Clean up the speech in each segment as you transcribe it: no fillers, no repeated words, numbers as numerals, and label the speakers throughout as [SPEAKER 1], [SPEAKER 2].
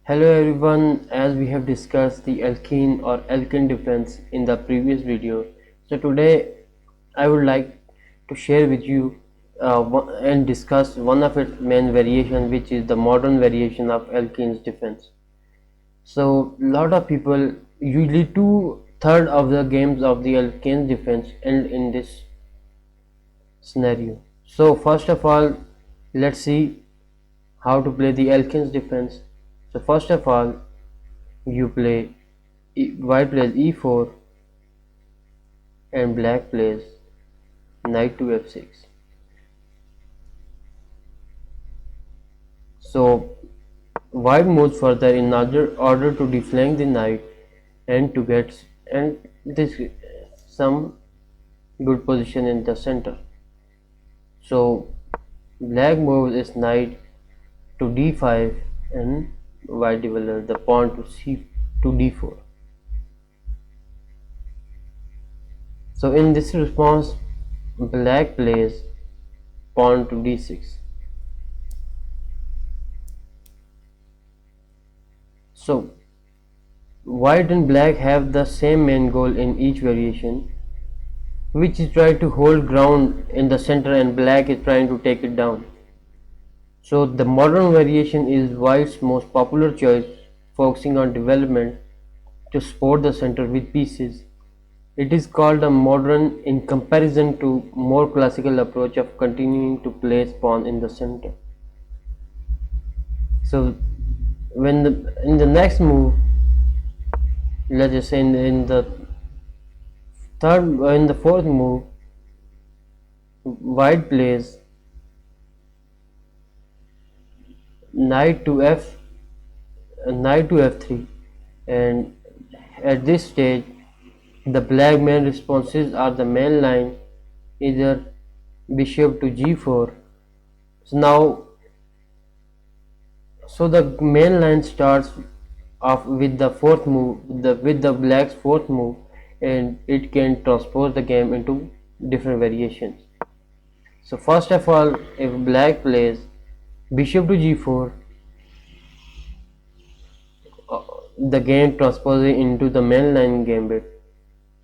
[SPEAKER 1] Hello everyone, as we have discussed the alkene or alkene difference in the previous video. So today I would like to share with you and discuss one of its main variation, which is the modern variation of alkene's difference. So lot of people, usually two-thirds of the games of the alkene's difference end in this scenario. So first of all, let's see how to play the alkene's difference. So first of all, you play white plays e4 and black plays knight to f6. So white moves further in order to deflank the knight and to get and this some good position in the center. So black moves is knight to d5 and white develops the pawn to d4. So in this response, black plays pawn to d6. So white and black have the same main goal in each variation, which is trying to hold ground in the center and black is trying to take it down. So the modern variation is white's most popular choice, focusing on development to support the center with pieces. It is called a modern in comparison to more classical approach of continuing to place pawn in the center. So when in the next move, let's just say in the fourth move, white plays knight to f3, and at this stage the black main responses are the main line, either bishop to g4. So now, so the main line starts off with the fourth move, with the black's fourth move, and it can transpose the game into different variations. So first of all, if black plays bishop to g4, the game transposes into the mainline gambit.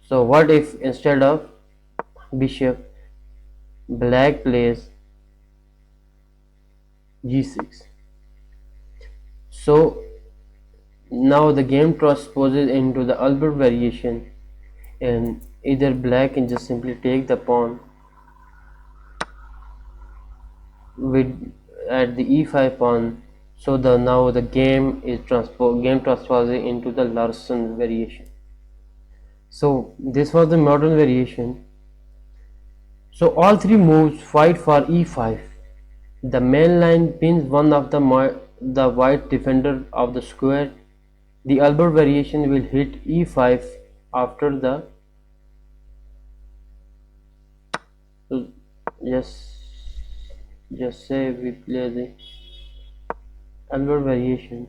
[SPEAKER 1] So what if instead of bishop, black plays g6? So now the game transposes into the Albert variation, and either black can just simply take the pawn with at the e5 pawn. So now the game is transposing into the Larsen variation. So this was the modern variation. So all three moves fight for e5. The main line pins one of the white defender of the square. The Albert variation will hit e5 after the just just say we play the Albert variation.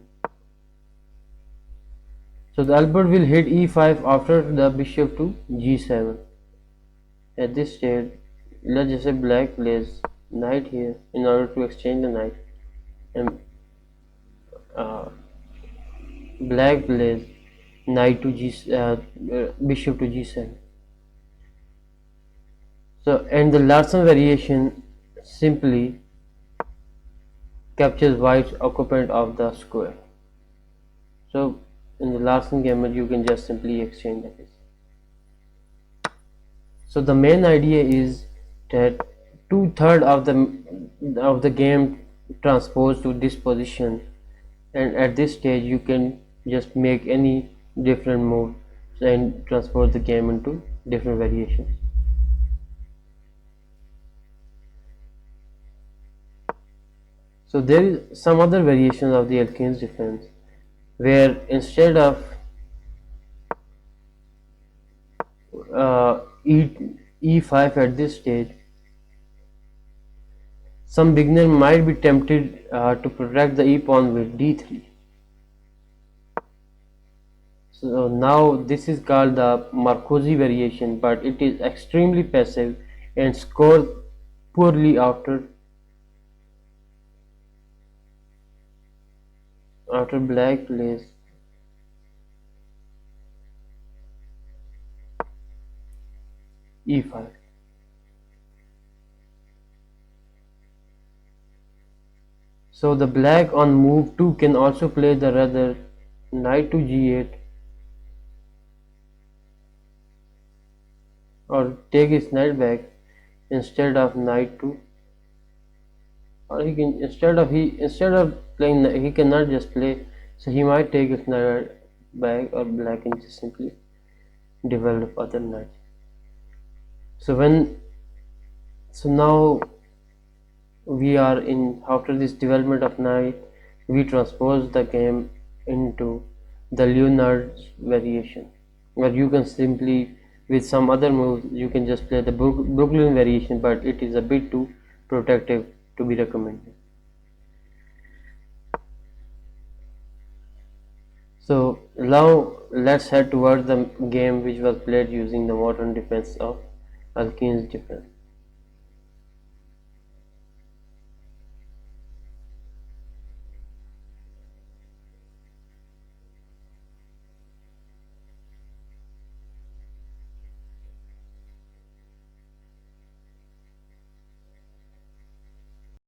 [SPEAKER 1] So the Albert will hit e5 after the bishop to g7. At this stage, let's just say black plays knight here in order to exchange the knight, and uh, black plays knight to bishop to g7. So and the Larsen variation simply captures white's occupant of the square. So in the Larsen gamut you can just simply exchange the piece. So the main idea is that two-thirds of the game transpose to this position, and at this stage you can just make any different move and transpose the game into different variations. So there is some other variations of the Alekhine'S defense, where instead of uh, e e5 at this stage, some beginner might be tempted to protect the e pawn with d3. So now this is called the Marcosi variation, but it is extremely passive and scores poorly after After black plays e5. So the black on move 2 can also play the rather knight to g8 or take his knight back instead of knight to, or he can instead of playing he cannot just play, so he might take his knight back, or black can just simply develop other knights. So now we are in, after this development of knight, we transpose the game into the Leonard's variation, where you can simply, with some other moves, you can just play the Brooklyn variation, but it is a bit too protective to be recommended. So now let's head towards the game which was played using the modern defense of Alekhine'S defense.